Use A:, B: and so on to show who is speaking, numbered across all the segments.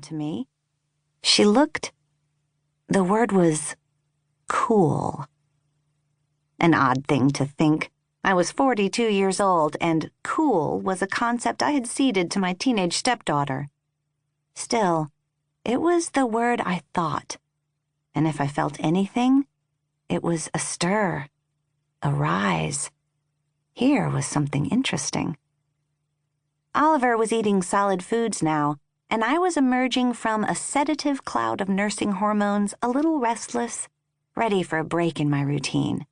A: to me. She looked, the word was cool. An odd thing to think. I was 42 years old, and cool was a concept I had ceded to my teenage stepdaughter. Still, it was the word I thought, and if I felt anything, it was a stir, a rise. Here was something interesting. Oliver was eating solid foods now, and I was emerging from a sedative cloud of nursing hormones, a little restless, ready for a break in my routine.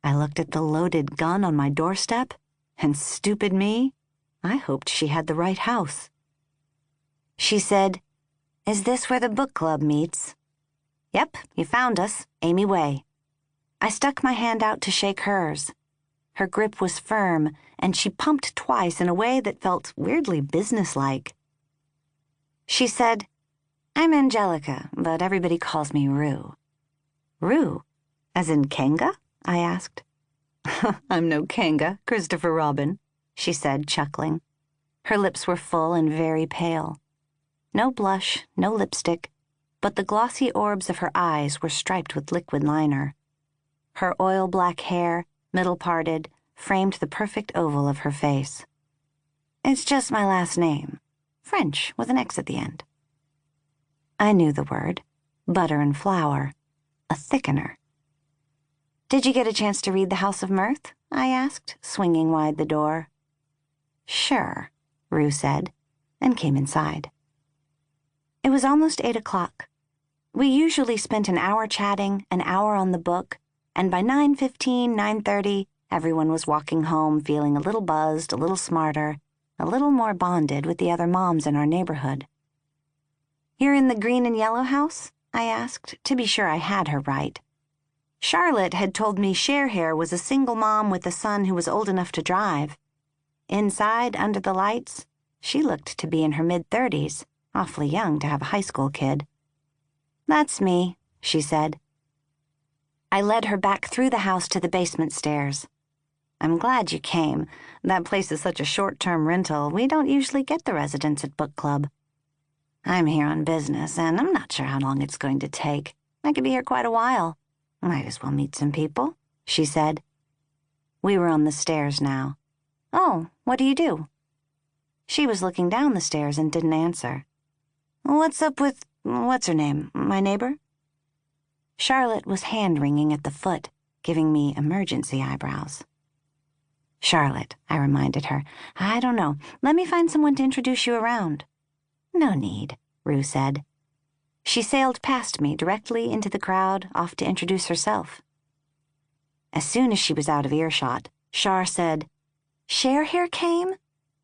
A: I looked at the loaded gun on my doorstep, and stupid me, I hoped she had the right house. She said, "Is this where the book club meets?" "Yep, you found us, Amy Way." I stuck my hand out to shake hers. Her grip was firm, and she pumped twice in a way that felt weirdly businesslike. She said, "I'm Angelica, but everybody calls me Rue." "Rue? As in Kanga?" I asked. "I'm no Kanga, Christopher Robin," she said, chuckling. Her lips were full and very pale. No blush, no lipstick, but the glossy orbs of her eyes were striped with liquid liner. Her oil-black hair, middle-parted, framed the perfect oval of her face. "It's just my last name. French, with an X at the end." I knew the word. Butter and flour. A thickener. "Did you get a chance to read The House of Mirth?" I asked, swinging wide the door. "Sure," Rue said, and came inside. It was almost 8 o'clock. We usually spent an hour chatting, an hour on the book, and by 9:15, 9:30, everyone was walking home feeling a little buzzed, a little smarter, a little more bonded with the other moms in our neighborhood. "You're in the green and yellow house?" I asked, to be sure I had her right. Charlotte had told me Cher was a single mom with a son who was old enough to drive. Inside, under the lights, she looked to be in her mid-30s, awfully young to have a high school kid. "That's me," she said. I led her back through the house to the basement stairs. "I'm glad you came. That place is such a short-term rental, we don't usually get the residents at book club. I'm here on business, and I'm not sure how long it's going to take. I could be here quite a while. Might as well meet some people," she said. We were on the stairs now. "Oh, what do you do?" She was looking down the stairs and didn't answer. "What's up with, what's her name, my neighbor?" Charlotte was hand-wringing at the foot, giving me emergency eyebrows. "Charlotte," I reminded her, "I don't know. Let me find someone to introduce you around." "No need," Rue said. She sailed past me directly into the crowd, off to introduce herself. As soon as she was out of earshot, Char said, "Cher here came?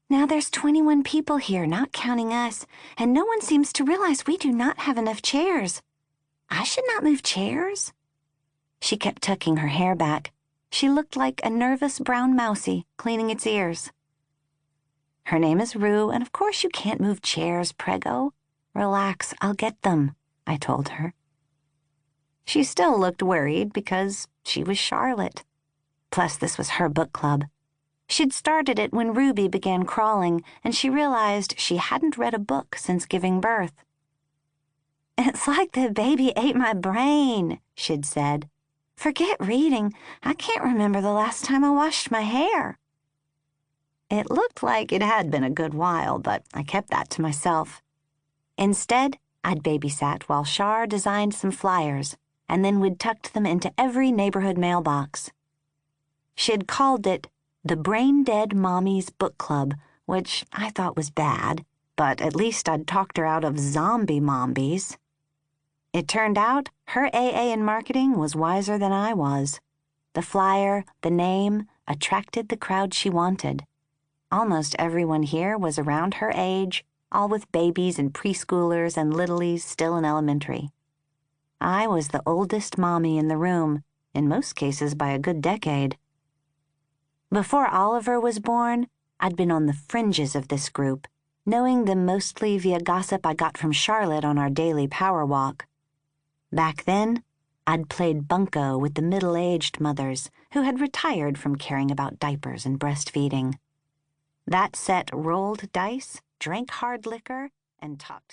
A: Now there's 21 people here, not counting us, and no one seems to realize we do not have enough chairs. I should not move chairs." She kept tucking her hair back. She looked like a nervous brown mousie cleaning its ears. "Her name is Rue, and of course you can't move chairs, Prego. Relax, I'll get them," I told her. She still looked worried because she was Charlotte. Plus, this was her book club. She'd started it when Ruby began crawling, and she realized she hadn't read a book since giving birth. "It's like the baby ate my brain," she'd said. "Forget reading. I can't remember the last time I washed my hair." It looked like it had been a good while, but I kept that to myself. Instead, I'd babysat while Char designed some flyers, and then we'd tucked them into every neighborhood mailbox. She'd called it the Brain-Dead Mommy's Book Club, which I thought was bad, but at least I'd talked her out of zombie mombies. It turned out her AA in marketing was wiser than I was. The flyer, the name, attracted the crowd she wanted. Almost everyone here was around her age, all with babies and preschoolers and littlies still in elementary. I was the oldest mommy in the room, in most cases by a good decade. Before Oliver was born, I'd been on the fringes of this group, knowing them mostly via gossip I got from Charlotte on our daily power walk. Back then, I'd played bunco with the middle-aged mothers who had retired from caring about diapers and breastfeeding. That set rolled dice, drank hard liquor, and talked